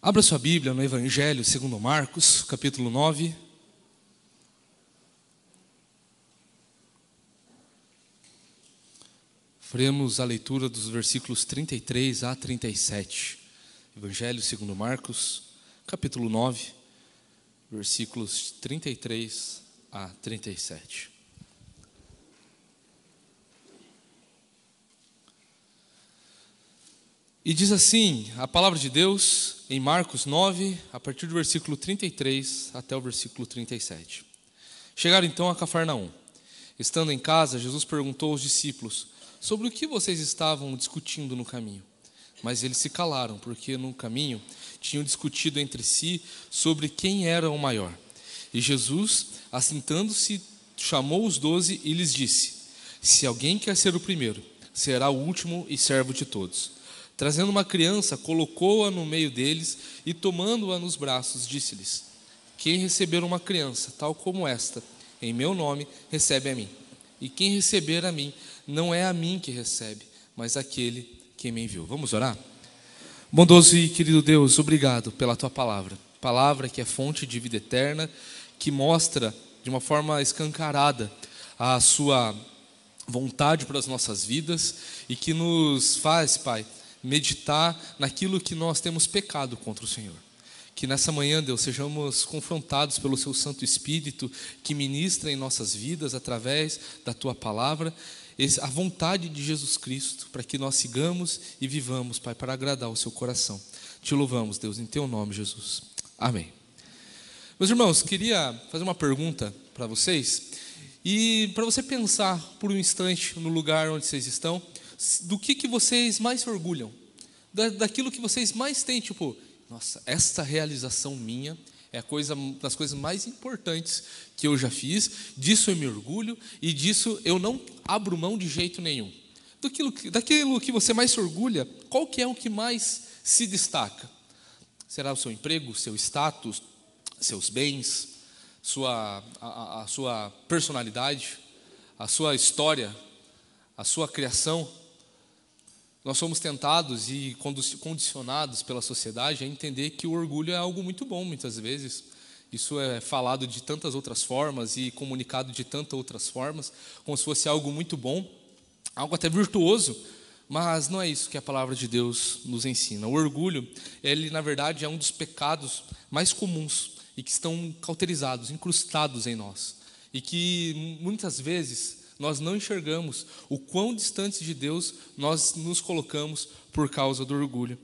Abra sua Bíblia no Evangelho segundo Marcos, capítulo 9. Faremos a leitura dos versículos 33 a 37. Evangelho segundo Marcos, capítulo 9, versículos 33 a 37. E diz assim, a palavra de Deus, em Marcos 9, a partir do versículo 33 até o versículo 37. Chegaram então a Cafarnaum. Estando em casa, Jesus perguntou aos discípulos, sobre o que vocês estavam discutindo no caminho? Mas eles se calaram, porque no caminho tinham discutido entre si sobre quem era o maior. E Jesus, assentando-se, chamou os 12 e lhes disse, se alguém quer ser o primeiro, será o último e servo de todos. Trazendo uma criança, colocou-a no meio deles e tomando-a nos braços, disse-lhes, quem receber uma criança, tal como esta, em meu nome, recebe a mim. E quem receber a mim, não é a mim que recebe, mas aquele que me enviou. Vamos orar? Bondoso e querido Deus, obrigado pela tua palavra. Palavra que é fonte de vida eterna, que mostra de uma forma escancarada a sua vontade para as nossas vidas e que nos faz, Pai, meditar naquilo que nós temos pecado contra o Senhor. Que nessa manhã, Deus, sejamos confrontados pelo Seu Santo Espírito, que ministra em nossas vidas, através da Tua Palavra, a vontade de Jesus Cristo, para que nós sigamos e vivamos, Pai, para agradar o Seu coração. Te louvamos, Deus, em Teu nome, Jesus. Amém. Meus irmãos, queria fazer uma pergunta para vocês, e para você pensar por um instante no lugar onde vocês estão, do que vocês mais se orgulham, daquilo que vocês mais têm, tipo, nossa, essa realização minha é das coisas mais importantes que eu já fiz, disso eu me orgulho e disso eu não abro mão de jeito nenhum. Daquilo que você mais se orgulha, qual que é o que mais se destaca? Será o seu emprego, seu status, seus bens, a sua personalidade, a sua história, a sua criação? Nós somos tentados e condicionados pela sociedade a entender que o orgulho é algo muito bom, muitas vezes. Isso é falado de tantas outras formas e comunicado de tantas outras formas, como se fosse algo muito bom, algo até virtuoso, mas não é isso que a palavra de Deus nos ensina. O orgulho, ele na verdade é um dos pecados mais comuns e que estão cauterizados, incrustados em nós. E que muitas vezes nós não enxergamos o quão distantes de Deus nós nos colocamos por causa do orgulho.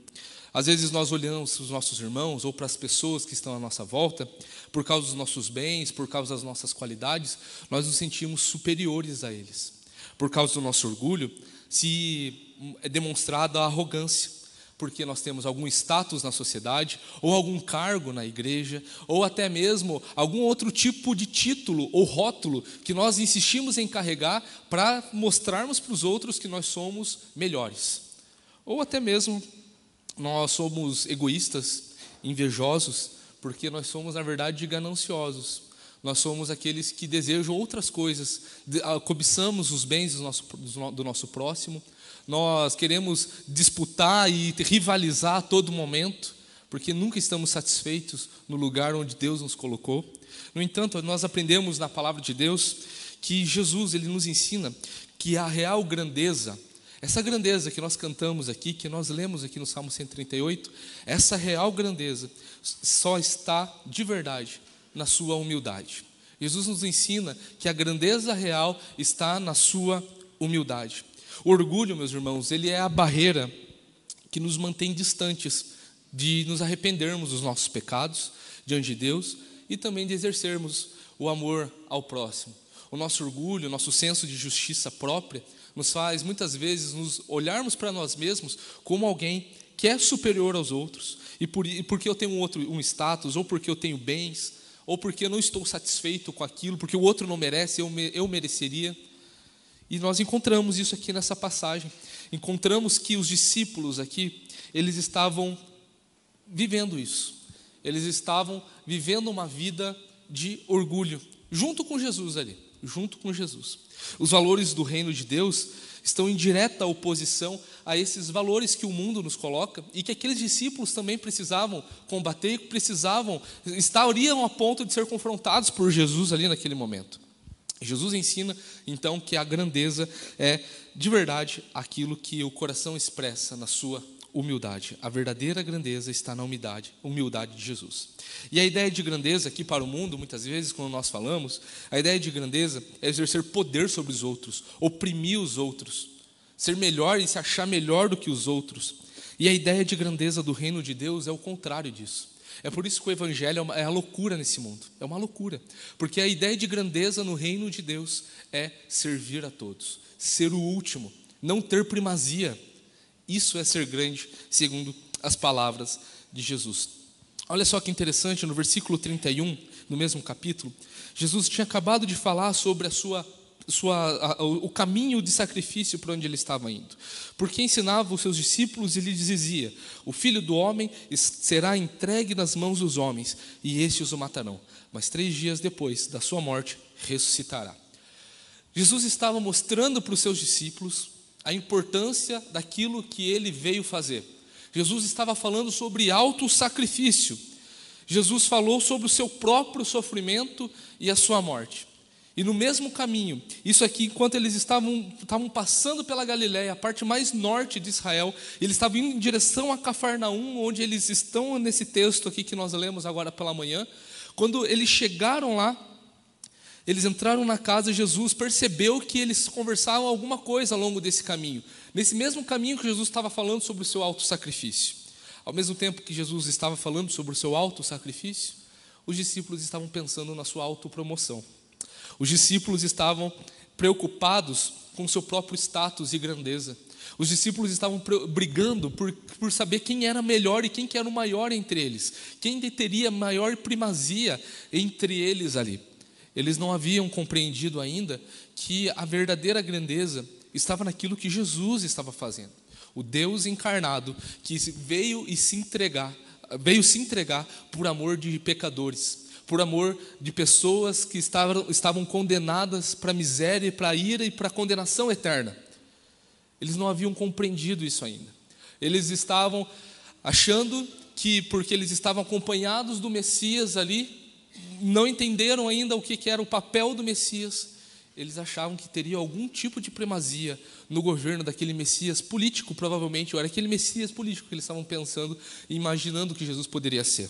Às vezes nós olhamos para os nossos irmãos ou para as pessoas que estão à nossa volta, por causa dos nossos bens, por causa das nossas qualidades, nós nos sentimos superiores a eles. Por causa do nosso orgulho, se é demonstrada a arrogância, porque nós temos algum status na sociedade, ou algum cargo na igreja, ou até mesmo algum outro tipo de título ou rótulo que nós insistimos em carregar para mostrarmos para os outros que nós somos melhores. Ou até mesmo nós somos egoístas, invejosos, porque nós somos, na verdade, gananciosos. Nós somos aqueles que desejam outras coisas, cobiçamos os bens do nosso próximo. Nós queremos disputar e rivalizar a todo momento, porque nunca estamos satisfeitos no lugar onde Deus nos colocou. No entanto, nós aprendemos na palavra de Deus que Jesus, ele nos ensina que a real grandeza, essa grandeza que nós cantamos aqui, que nós lemos aqui no Salmo 138, essa real grandeza só está de verdade na sua humildade. Jesus nos ensina que a grandeza real está na sua humildade. O orgulho, meus irmãos, ele é a barreira que nos mantém distantes de nos arrependermos dos nossos pecados diante de Deus e também de exercermos o amor ao próximo. O nosso orgulho, o nosso senso de justiça própria nos faz muitas vezes nos olharmos para nós mesmos como alguém que é superior aos outros e porque eu tenho um status, ou porque eu tenho bens, ou porque eu não estou satisfeito com aquilo, porque o outro não merece, eu mereceria. E nós encontramos isso aqui nessa passagem. Encontramos que os discípulos aqui, eles estavam vivendo isso. Eles estavam vivendo uma vida de orgulho, junto com Jesus ali, junto com Jesus. Os valores do reino de Deus estão em direta oposição a esses valores que o mundo nos coloca e que aqueles discípulos também precisavam combater, estariam a ponto de ser confrontados por Jesus ali naquele momento. Jesus ensina, então, que a grandeza é, de verdade, aquilo que o coração expressa na sua humildade. A verdadeira grandeza está na humildade de Jesus. E a ideia de grandeza aqui para o mundo, muitas vezes, quando nós falamos, a ideia de grandeza é exercer poder sobre os outros, oprimir os outros, ser melhor e se achar melhor do que os outros. E a ideia de grandeza do reino de Deus é o contrário disso. É por isso que o evangelho é a loucura nesse mundo. É uma loucura. Porque a ideia de grandeza no reino de Deus é servir a todos, ser o último, não ter primazia. Isso é ser grande, segundo as palavras de Jesus. Olha só que interessante, no versículo 31, no mesmo capítulo, Jesus tinha acabado de falar sobre o caminho de sacrifício para onde ele estava indo. Porque ensinava os seus discípulos e lhes dizia: o Filho do Homem será entregue nas mãos dos homens, e estes o matarão. Mas 3 dias depois da sua morte, ressuscitará. Jesus estava mostrando para os seus discípulos a importância daquilo que ele veio fazer. Jesus estava falando sobre autossacrifício. Jesus falou sobre o seu próprio sofrimento e a sua morte. E no mesmo caminho, isso aqui, enquanto eles estavam passando pela Galiléia, a parte mais norte de Israel, eles estavam indo em direção a Cafarnaum, onde eles estão nesse texto aqui que nós lemos agora pela manhã. Quando eles chegaram lá, eles entraram na casa e Jesus percebeu que eles conversavam alguma coisa ao longo desse caminho. Nesse mesmo caminho que Jesus estava falando sobre o seu autossacrifício. Ao mesmo tempo que Jesus estava falando sobre o seu autossacrifício, os discípulos estavam pensando na sua autopromoção. Os discípulos estavam preocupados com o seu próprio status e grandeza. Os discípulos estavam brigando por saber quem era melhor e quem que era o maior entre eles. Quem teria maior primazia entre eles ali. Eles não haviam compreendido ainda que a verdadeira grandeza estava naquilo que Jesus estava fazendo. O Deus encarnado que veio se entregar por amor de pecadores, por amor de pessoas que estavam condenadas para a miséria, para a ira e para a condenação eterna. Eles não haviam compreendido isso ainda. Eles estavam achando que, porque eles estavam acompanhados do Messias ali, não entenderam ainda o que era o papel do Messias. Eles achavam que teria algum tipo de primazia no governo daquele Messias político, provavelmente, ou era aquele Messias político que eles estavam pensando e imaginando que Jesus poderia ser.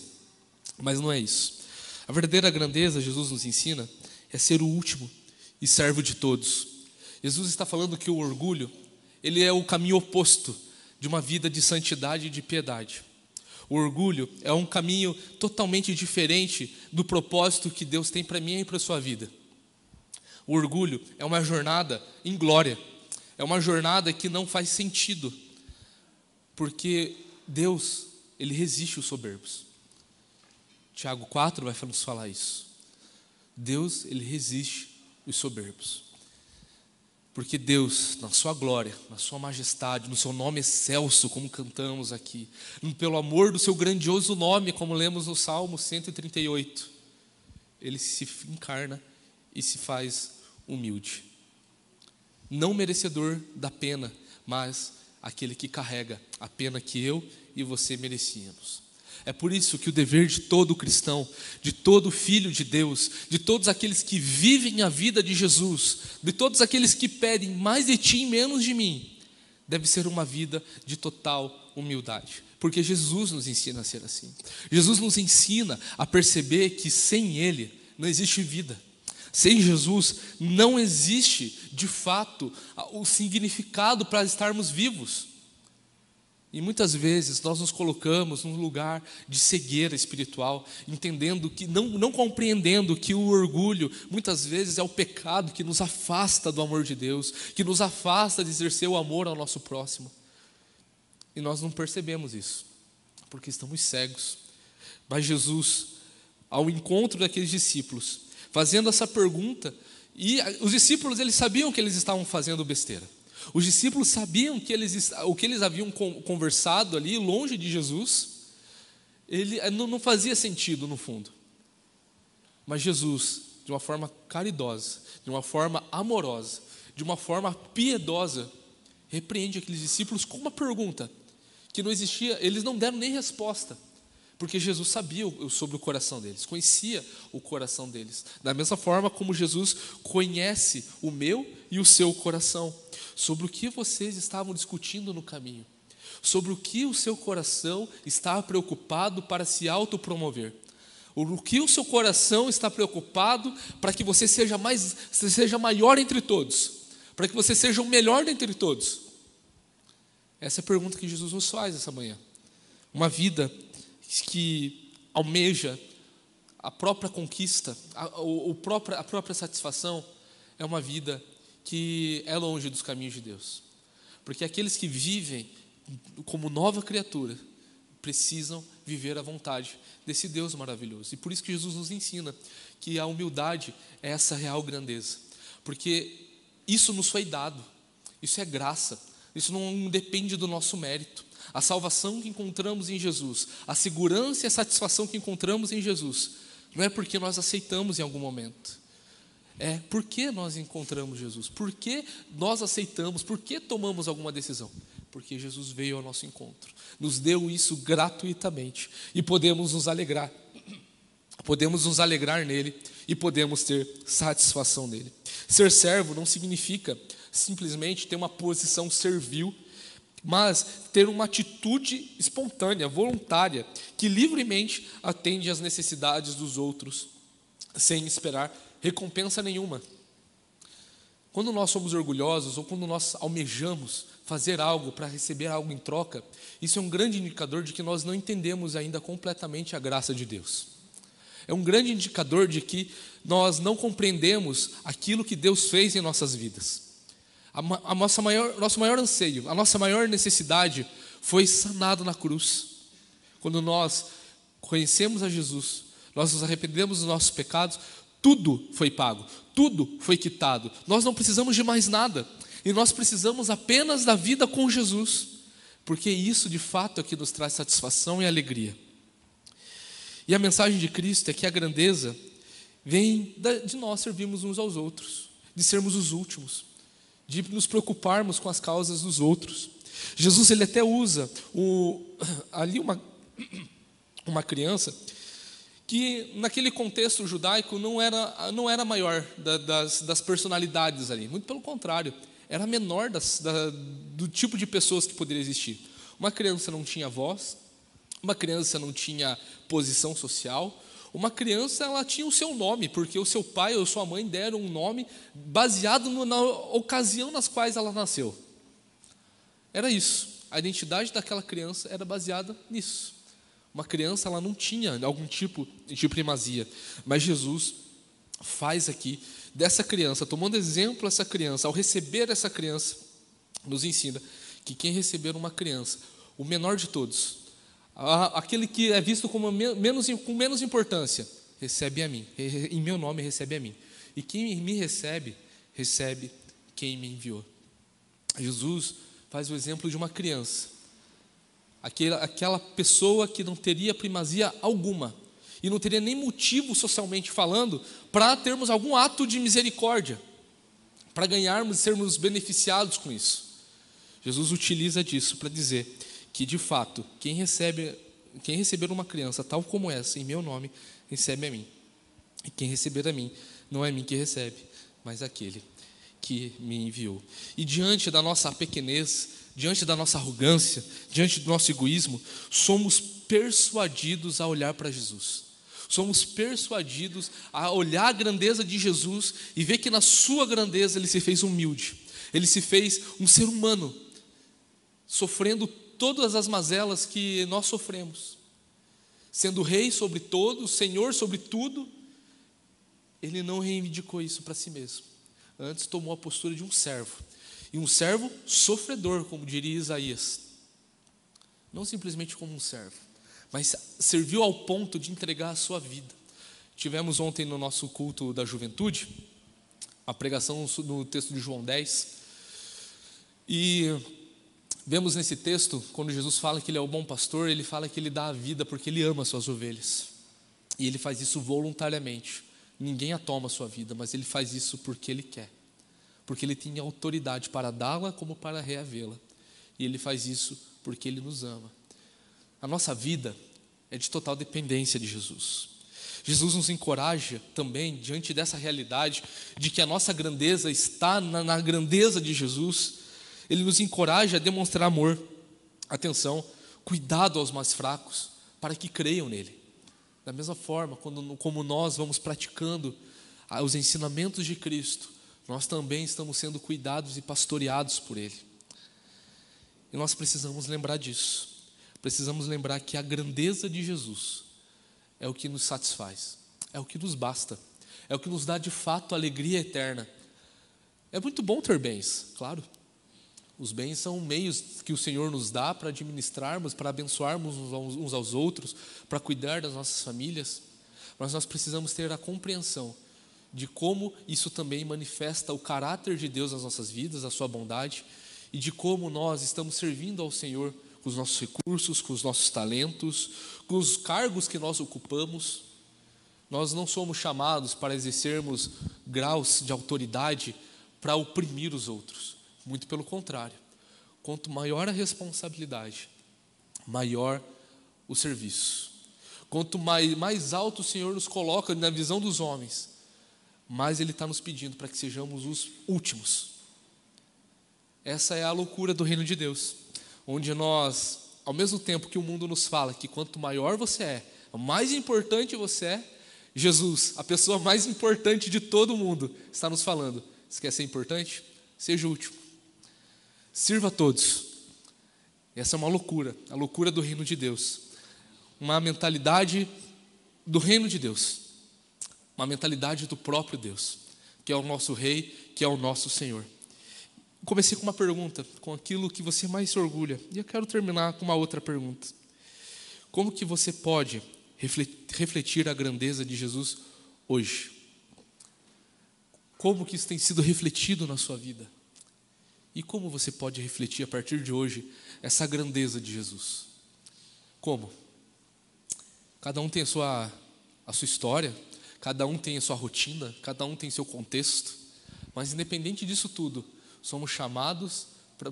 Mas não é isso. A verdadeira grandeza, Jesus nos ensina, é ser o último e servo de todos. Jesus está falando que o orgulho, ele é o caminho oposto de uma vida de santidade e de piedade. O orgulho é um caminho totalmente diferente do propósito que Deus tem para mim e para a sua vida. O orgulho é uma jornada em glória, é uma jornada que não faz sentido, porque Deus, ele resiste os soberbos. Tiago 4 vai nos falar isso. Deus, ele resiste os soberbos. Porque Deus, na sua glória, na sua majestade, no seu nome excelso, como cantamos aqui, pelo amor do seu grandioso nome, como lemos no Salmo 138, ele se encarna e se faz humilde. Não merecedor da pena, mas aquele que carrega a pena que eu e você merecíamos. É por isso que o dever de todo cristão, de todo filho de Deus, de todos aqueles que vivem a vida de Jesus, de todos aqueles que pedem mais de ti e menos de mim, deve ser uma vida de total humildade. Porque Jesus nos ensina a ser assim. Jesus nos ensina a perceber que sem Ele não existe vida. Sem Jesus não existe, de fato, o significado para estarmos vivos. E muitas vezes nós nos colocamos num lugar de cegueira espiritual, entendendo que, não compreendendo que o orgulho muitas vezes é o pecado que nos afasta do amor de Deus, que nos afasta de exercer o amor ao nosso próximo. E nós não percebemos isso, porque estamos cegos. Mas Jesus, ao encontro daqueles discípulos, fazendo essa pergunta, e os discípulos eles sabiam que eles estavam fazendo besteira. Os discípulos sabiam que o que eles haviam conversado ali, longe de Jesus, ele não fazia sentido no fundo. Mas Jesus, de uma forma caridosa, de uma forma amorosa, de uma forma piedosa, repreende aqueles discípulos com uma pergunta que não existia, eles não deram nem resposta, porque Jesus sabia sobre o coração deles, conhecia o coração deles, da mesma forma como Jesus conhece o meu e o seu coração, sobre o que vocês estavam discutindo no caminho, sobre o que o seu coração está preocupado para se autopromover, o que o seu coração está preocupado para que você seja maior entre todos, para que você seja o melhor dentre todos. Essa é a pergunta que Jesus nos faz essa manhã. Uma vida que almeja a própria conquista, a própria satisfação, é uma vida que é longe dos caminhos de Deus. Porque aqueles que vivem como nova criatura precisam viver à vontade desse Deus maravilhoso. E por isso que Jesus nos ensina que a humildade é essa real grandeza. Porque isso nos foi dado, isso é graça, isso não depende do nosso mérito. A salvação que encontramos em Jesus, a segurança e a satisfação que encontramos em Jesus, não é porque nós aceitamos em algum momento, é porque nós encontramos Jesus, porque nós aceitamos, porque tomamos alguma decisão, porque Jesus veio ao nosso encontro, nos deu isso gratuitamente e podemos nos alegrar nele e podemos ter satisfação nele. Ser servo não significa simplesmente ter uma posição servil, mas ter uma atitude espontânea, voluntária, que livremente atende às necessidades dos outros, sem esperar recompensa nenhuma. Quando nós somos orgulhosos ou quando nós almejamos fazer algo para receber algo em troca, isso é um grande indicador de que nós não entendemos ainda completamente a graça de Deus. É um grande indicador de que nós não compreendemos aquilo que Deus fez em nossas vidas. Nosso maior anseio, a nossa maior necessidade foi sanado na cruz. Quando nós conhecemos a Jesus, nós nos arrependemos dos nossos pecados, tudo foi pago, tudo foi quitado. Nós não precisamos de mais nada, e nós precisamos apenas da vida com Jesus, porque isso de fato é que nos traz satisfação e alegria. E a mensagem de Cristo é que a grandeza vem de nós servirmos uns aos outros, de sermos os últimos, de nos preocuparmos com as causas dos outros. Jesus, ele até usa ali uma criança que naquele contexto judaico não era a maior das personalidades ali, muito pelo contrário, era a menor do tipo de pessoas que poderia existir. Uma criança não tinha voz, uma criança não tinha posição social, uma criança ela tinha o seu nome, porque o seu pai ou sua mãe deram um nome baseado na ocasião nas quais ela nasceu. Era isso, a identidade daquela criança era baseada nisso. Uma criança ela não tinha algum tipo de primazia, mas Jesus faz aqui dessa criança, tomando exemplo essa criança, ao receber essa criança, nos ensina que quem receber uma criança, o menor de todos, aquele que é visto como com menos importância, recebe a mim, em meu nome recebe a mim, e quem me recebe, recebe quem me enviou. Jesus faz o exemplo de uma criança, aquela pessoa que não teria primazia alguma, e não teria nem motivo socialmente falando para termos algum ato de misericórdia, para ganharmos e sermos beneficiados com isso. Jesus utiliza disso para dizer que de fato, quem receber uma criança tal como essa, em meu nome, recebe a mim. E quem receber a mim, não é a mim que recebe, mas aquele que me enviou. E diante da nossa pequenez, diante da nossa arrogância, diante do nosso egoísmo, somos persuadidos a olhar para Jesus. Somos persuadidos a olhar a grandeza de Jesus e ver que na sua grandeza ele se fez humilde. Ele se fez um ser humano, sofrendo todas as mazelas que nós sofremos. Sendo rei sobre todos, Senhor sobre tudo, ele não reivindicou isso para si mesmo. Antes tomou a postura de um servo. E um servo sofredor, como diria Isaías. Não simplesmente como um servo, mas serviu ao ponto de entregar a sua vida. Tivemos ontem no nosso culto da juventude, a pregação no texto de João 10. E vemos nesse texto, quando Jesus fala que ele é o bom pastor, ele fala que ele dá a vida porque ele ama as suas ovelhas. E ele faz isso voluntariamente. Ninguém a toma a sua vida, mas ele faz isso porque ele quer. porque Ele tem autoridade para dá-la como para reavê-la. E Ele faz isso porque Ele nos ama. A nossa vida é de total dependência de Jesus. Jesus nos encoraja também, diante dessa realidade, de que a nossa grandeza está na grandeza de Jesus. Ele nos encoraja a demonstrar amor, atenção, cuidado aos mais fracos, para que creiam nele. Da mesma forma, como nós vamos praticando os ensinamentos de Cristo, nós também estamos sendo cuidados e pastoreados por Ele. E nós precisamos lembrar disso. Precisamos lembrar que a grandeza de Jesus é o que nos satisfaz, é o que nos basta, é o que nos dá de fato alegria eterna. É muito bom ter bens, claro. Os bens são meios que o Senhor nos dá para administrarmos, para abençoarmos uns aos outros, para cuidar das nossas famílias. Mas nós precisamos ter a compreensão de como isso também manifesta o caráter de Deus nas nossas vidas, a sua bondade, e de como nós estamos servindo ao Senhor com os nossos recursos, com os nossos talentos, com os cargos que nós ocupamos. Nós não somos chamados para exercermos graus de autoridade para oprimir os outros. Muito pelo contrário. Quanto maior a responsabilidade, maior o serviço. Quanto mais alto o Senhor nos coloca na visão dos homens, mais Ele está nos pedindo para que sejamos os últimos. Essa é a loucura do reino de Deus, onde nós, ao mesmo tempo que o mundo nos fala que quanto maior você é, mais importante você é, Jesus, a pessoa mais importante de todo mundo, está nos falando: você quer ser importante? Seja o último. Sirva a todos. Essa é uma loucura, a loucura do reino de Deus. Uma mentalidade do reino de Deus. Uma mentalidade do próprio Deus, que é o nosso Rei, que é o nosso Senhor. Comecei com uma pergunta, com aquilo que você mais se orgulha. E eu quero terminar com uma outra pergunta. Como que você pode refletir a grandeza de Jesus hoje? Como que isso tem sido refletido na sua vida? E como você pode refletir a partir de hoje essa grandeza de Jesus? Como? Cada um tem a sua história, cada um tem a sua rotina, cada um tem seu contexto, mas independente disso tudo, somos chamados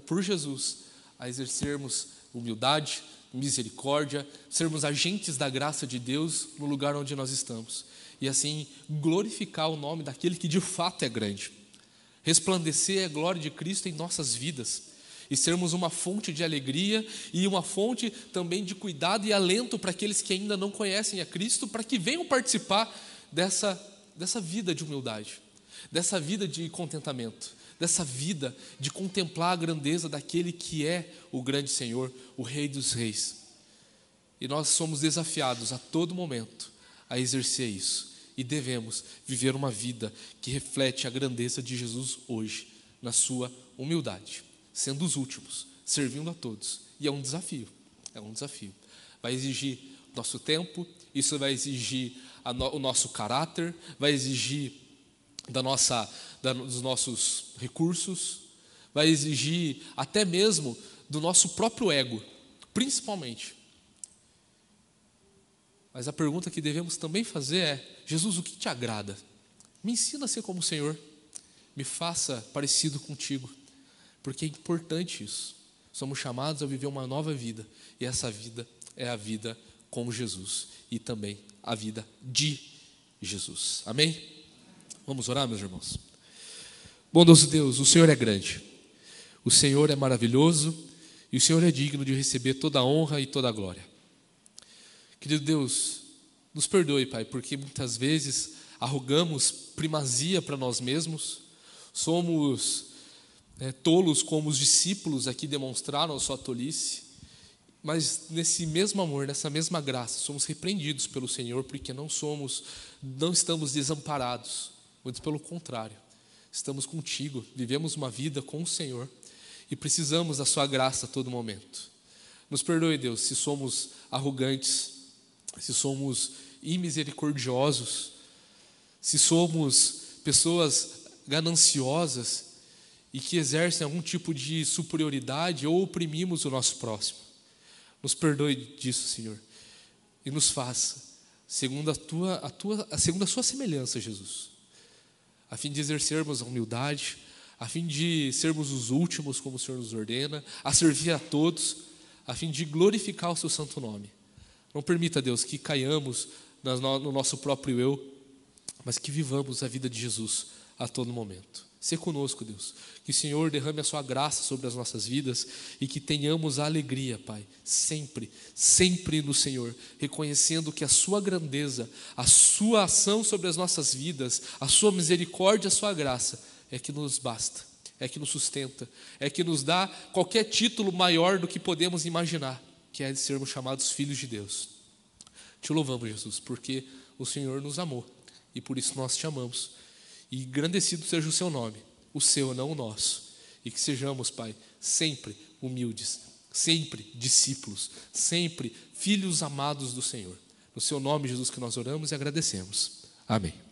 por Jesus a exercermos humildade, misericórdia, sermos agentes da graça de Deus no lugar onde nós estamos, e assim glorificar o nome daquele que de fato é grande. Resplandecer a glória de Cristo em nossas vidas e sermos uma fonte de alegria e uma fonte também de cuidado e alento para aqueles que ainda não conhecem a Cristo, para que venham participar dessa vida de humildade, dessa vida de contentamento, dessa vida de contemplar a grandeza daquele que é o grande Senhor, o Rei dos Reis. E nós somos desafiados a todo momento a exercer isso. E devemos viver uma vida que reflete a grandeza de Jesus hoje, na sua humildade, sendo os últimos, servindo a todos. E é um desafio, Vai exigir nosso tempo, isso vai exigir o nosso caráter, vai exigir dos nossos recursos, vai exigir até mesmo do nosso próprio ego, principalmente. Mas a pergunta que devemos também fazer é: Jesus, o que te agrada? Me ensina a ser como o Senhor, me faça parecido contigo, porque é importante isso. Somos chamados a viver uma nova vida, e essa vida é a vida com Jesus e também a vida de Jesus. Amém? Vamos orar, meus irmãos? Bondoso Deus, o Senhor é grande, o Senhor é maravilhoso e o Senhor é digno de receber toda a honra e toda a glória. Querido Deus, nos perdoe, Pai, porque muitas vezes arrogamos primazia para nós mesmos, somos tolos como os discípulos aqui demonstraram a sua tolice, mas nesse mesmo amor, nessa mesma graça, somos repreendidos pelo Senhor, porque não estamos desamparados, muito pelo contrário, estamos contigo, vivemos uma vida com o Senhor e precisamos da sua graça a todo momento. Nos perdoe, Deus, se somos arrogantes, se somos imisericordiosos, se somos pessoas gananciosas e que exercem algum tipo de superioridade ou oprimimos o nosso próximo. Nos perdoe disso, Senhor, e nos faça segundo segundo a sua semelhança, Jesus, a fim de exercermos a humildade, a fim de sermos os últimos, como o Senhor nos ordena, a servir a todos, a fim de glorificar o seu santo nome. Não permita, Deus, que caiamos no nosso próprio eu, mas que vivamos a vida de Jesus a todo momento. Sê conosco, Deus, que o Senhor derrame a sua graça sobre as nossas vidas e que tenhamos a alegria, Pai, sempre, sempre no Senhor, reconhecendo que a sua grandeza, a sua ação sobre as nossas vidas, a sua misericórdia, a sua graça é que nos basta, é que nos sustenta, é que nos dá qualquer título maior do que podemos imaginar, que é de sermos chamados filhos de Deus. Te louvamos, Jesus, porque o Senhor nos amou e por isso nós te amamos. E engrandecido seja o seu nome, o seu, não o nosso. E que sejamos, Pai, sempre humildes, sempre discípulos, sempre filhos amados do Senhor. No seu nome, Jesus, que nós oramos e agradecemos. Amém.